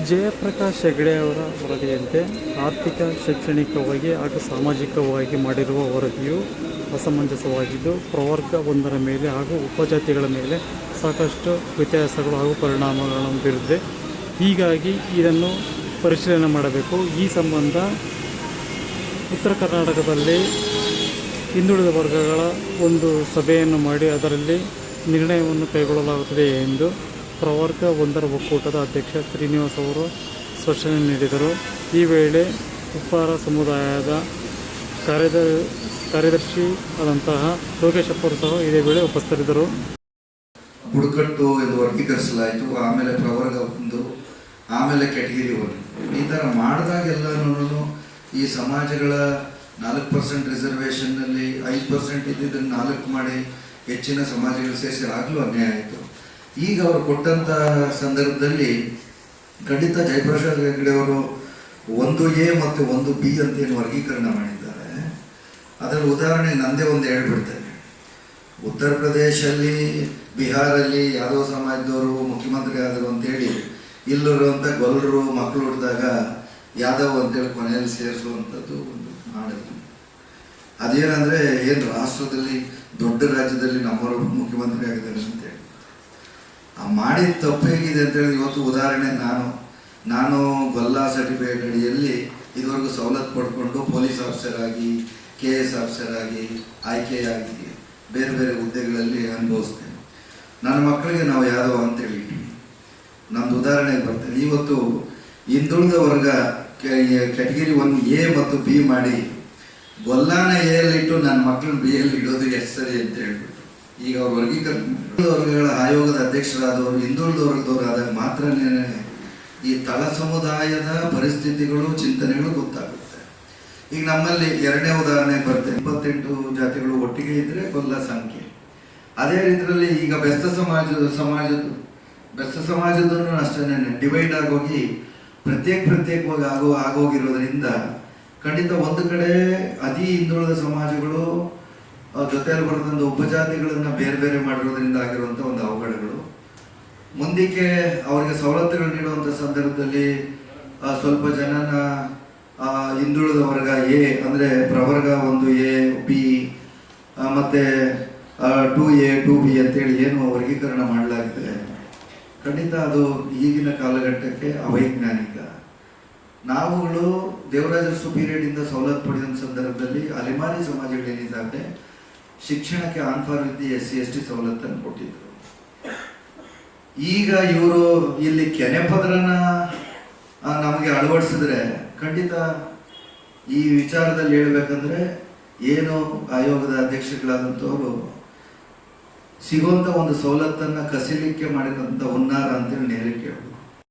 ಜಯಪ್ರಕಾಶ್ ಹೆಗಡೆ ಅವರ ವರದಿಯಂತೆ ಆರ್ಥಿಕ, ಶೈಕ್ಷಣಿಕವಾಗಿ ಹಾಗೂ ಸಾಮಾಜಿಕವಾಗಿ ಮಾಡಿರುವ ವರದಿಯು ಅಸಮಂಜಸವಾಗಿದ್ದು, ಪ್ರವರ್ಗ ಒಂದರ ಮೇಲೆ ಹಾಗೂ ಉಪಜಾತಿಗಳ ಮೇಲೆ ಸಾಕಷ್ಟು ವ್ಯತ್ಯಾಸಗಳು ಹಾಗೂ ಪರಿಣಾಮಗಳನ್ನು ಬೀರಿದೆ. ಹೀಗಾಗಿ ಇದನ್ನು ಪರಿಶೀಲನೆ ಮಾಡಬೇಕು. ಈ ಸಂಬಂಧ ಉತ್ತರ ಕರ್ನಾಟಕದಲ್ಲಿ ಹಿಂದುಳಿದ ವರ್ಗಗಳ ಒಂದು ಸಭೆಯನ್ನು ಮಾಡಿ ಅದರಲ್ಲಿ ನಿರ್ಣಯವನ್ನು ಕೈಗೊಳ್ಳಲಾಗುತ್ತದೆ ಎಂದು ಪ್ರವರ್ಗ ಒಂದರ ಒಕ್ಕೂಟದ ಅಧ್ಯಕ್ಷ ಶ್ರೀನಿವಾಸ್ ಅವರು ಸ್ಪಷ್ಟನೆ ನೀಡಿದರು. ಈ ವೇಳೆ ಉಪ್ಪಾರ ಸಮುದಾಯದ ಕಾರ್ಯದರ್ಶಿ ಆದಂತಹ ಲೋಕೇಶಪ್ಪರು ಸಹ ಇದೇ ವೇಳೆ ಉಪಸ್ಥಿತರಿದ್ದರು. ಬುಡಕಟ್ಟು ಎಂದು ವರ್ಗೀಕರಿಸಲಾಯಿತು. ಆಮೇಲೆ ಪ್ರವರ್ಗ ಒಂದು, ಆಮೇಲೆ ಕೆಟಗಿರಿ ಒಂದು. ಈ ಥರ ಮಾಡಿದಾಗೆಲ್ಲನೂ ಈ ಸಮಾಜಗಳ 4% ರಿಸರ್ವೇಷನ್ನಲ್ಲಿ 5% ಇದ್ದಿದ್ದನ್ನು 4 ಮಾಡಿ ಹೆಚ್ಚಿನ ಸಮಾಜಗಳು ಸೇರಿಸಿ ಆಗಲೂ ಅನ್ಯಾಯ ಆಯಿತು. ಈಗ ಅವರು ಕೊಟ್ಟಂಥ ಸಂದರ್ಭದಲ್ಲಿ ಖಂಡಿತ ಜಯಪ್ರಕಾಶ್ ಹೆಗಡೆ ಅವರು 1A ಮತ್ತು 1B ಅಂತ ಏನು ವರ್ಗೀಕರಣ ಮಾಡಿದ್ದಾರೆ. ಅದರಲ್ಲಿ ಉದಾಹರಣೆ ನಂದೇ ಒಂದು ಹೇಳ್ಬಿಡ್ತೇನೆ. ಉತ್ತರ ಪ್ರದೇಶಲ್ಲಿ, ಬಿಹಾರಲ್ಲಿ ಯಾದವ ಸಮಾಜದವರು ಮುಖ್ಯಮಂತ್ರಿ ಆದರು ಅಂತೇಳಿ ಇಲ್ಲಿರುವಂಥ ಗೊಲ್ಲರು ಮಕ್ಕಳು ಹುಟ್ಟಿದಾಗ ಯಾದವ್ ಅಂತೇಳಿ ಕೊನೆಯಲ್ಲಿ ಸೇರಿಸುವಂಥದ್ದು ಒಂದು ಮಾಡಿದ್ರು. ಅದೇನಂದರೆ ಏನು ರಾಷ್ಟ್ರದಲ್ಲಿ ದೊಡ್ಡ ರಾಜ್ಯದಲ್ಲಿ ನಮ್ಮವರು ಮುಖ್ಯಮಂತ್ರಿ ಆಗಿದ್ದಾರೆ ಅಂತೇಳಿ ಮಾಡಿದ ತಪ್ಪೇಗಿದೆ ಅಂತೇಳಿ ಇವತ್ತು ಉದಾಹರಣೆ ನಾನು ಗೊಲ್ಲ ಸರ್ಟಿಫಿಕೇಟ್ ಅಡಿಯಲ್ಲಿ ಇದುವರೆಗೂ ಸವಲತ್ತು ಪಡ್ಕೊಂಡು ಪೊಲೀಸ್ ಆಫೀಸರ್ ಆಗಿ, KS ಆಫೀಸರ್ ಆಗಿ, ಆಯ್ಕೆಯಾಗಿ ಬೇರೆ ಬೇರೆ ಹುದ್ದೆಗಳಲ್ಲಿ ಅನುಭವಿಸ್ತೇನೆ. ನನ್ನ ಮಕ್ಕಳಿಗೆ ನಾವು ಯಾದವ ಅಂತೇಳಿ ನಮ್ದು ಉದಾಹರಣೆಗೆ ಬರ್ತೇನೆ. ಇವತ್ತು ಹಿಂದುಳಿದ ವರ್ಗ ಕೆಟಗಿರಿ 1A ಮತ್ತು B ಮಾಡಿ ಗೊಲ್ಲಾನ ಎಲ್ಲಿಟ್ಟು ನನ್ನ ಮಕ್ಕಳನ್ನ B ಇಡೋದು ಎಷ್ಟು ಸರಿ ಅಂತ ಹೇಳ್ಬಿಟ್ಟು ಈಗ ಅವ್ರ ವರ್ಗೀಕರಣ ವರ್ಗಗಳ ಆಯೋಗದ ಅಧ್ಯಕ್ಷರಾದವರು ಹಿಂದುಳಿದ ವರ್ಗದವರಾದಾಗ ಮಾತ್ರನೇ ಈ ತಳ ಸಮುದಾಯದ ಪರಿಸ್ಥಿತಿಗಳು, ಚಿಂತನೆಗಳು ಗೊತ್ತಾಗುತ್ತೆ. ಈಗ ನಮ್ಮಲ್ಲಿ ಎರಡನೇ ಉದಾಹರಣೆ ಬರ್ತೇನೆ. 28 ಜಾತಿಗಳು ಒಟ್ಟಿಗೆ ಇದ್ರೆ ಗೊಲ್ಲ ಸಂಖ್ಯೆ. ಅದೇ ರೀತಿಯಲ್ಲಿ ಈಗ ಬೆಸ್ತ ಸಮಾಜದನ್ನು ಅಷ್ಟೇ ಡಿವೈಡ್ ಆಗೋಗಿ ಪ್ರತ್ಯೇಕವಾಗಿ ಆಗೋಗಿರೋದ್ರಿಂದ ಖಂಡಿತ ಒಂದು ಕಡೆ ಅತಿ ಹಿಂದುಳಿದ ಸಮಾಜಗಳು ಜೊತೆಯಲ್ಲಿ ಬರ್ತಂಥ ಉಪಜಾತಿಗಳನ್ನ ಬೇರೆ ಬೇರೆ ಮಾಡಿರೋದ್ರಿಂದ ಆಗಿರುವಂಥ ಒಂದು ಅವಘಡಗಳು. ಮುಂದಕ್ಕೆ ಅವರಿಗೆ ಸವಲತ್ತುಗಳು ನೀಡುವಂಥ ಸಂದರ್ಭದಲ್ಲಿ ಸ್ವಲ್ಪ ಜನನ ಹಿಂದುಳಿದ ವರ್ಗ A ಅಂದರೆ ಪ್ರವರ್ಗ 1A, B ಮತ್ತೆ 2A, 2B ಅಂತೇಳಿ ಏನು ವರ್ಗೀಕರಣ ಮಾಡಲಾಗಿದೆ, ಖಂಡಿತ ಅದು ಈಗಿನ ಕಾಲಘಟ್ಟಕ್ಕೆ ಅವೈಜ್ಞಾನಿಕ. ನಾವುಗಳು ದೇವರಾಜ ಅರಸು ಪೀರಿಯಡ್ ಸವಲತ್ತು ಪಡೆದ ಸಂದರ್ಭದಲ್ಲಿ ಅಲೆಮಾರಿ ಸಮಾಜಗಳೇನಿದ್ದಾವೆ ಶಿಕ್ಷಣಕ್ಕೆ ಆನ್ ಫಾರ್ ವಿತ್ SC/ST ಸವಲತ್ತನ್ನು ಕೊಟ್ಟಿದ್ರು. ಈಗ ಇವರು ಇಲ್ಲಿ ಕೆನೆ ಪದರನ ನಮಗೆ ಅಳವಡಿಸಿದ್ರೆ ಖಂಡಿತ ಈ ವಿಚಾರದಲ್ಲಿ ಹೇಳ್ಬೇಕಂದ್ರೆ ಏನು ಆಯೋಗದ ಅಧ್ಯಕ್ಷಗಳಾದಂಥವರು ಸಿಗುವಂತ ಒಂದು ಸವಲತ್ತನ್ನ ಕಸಿಲಿಕ್ಕೆ ಮಾಡಿದಂತ ಹುನ್ನಾರ ಅಂತೇಳಿ ನೇರಕ್ಕೆ ಹೇಳ್ಬೋದು.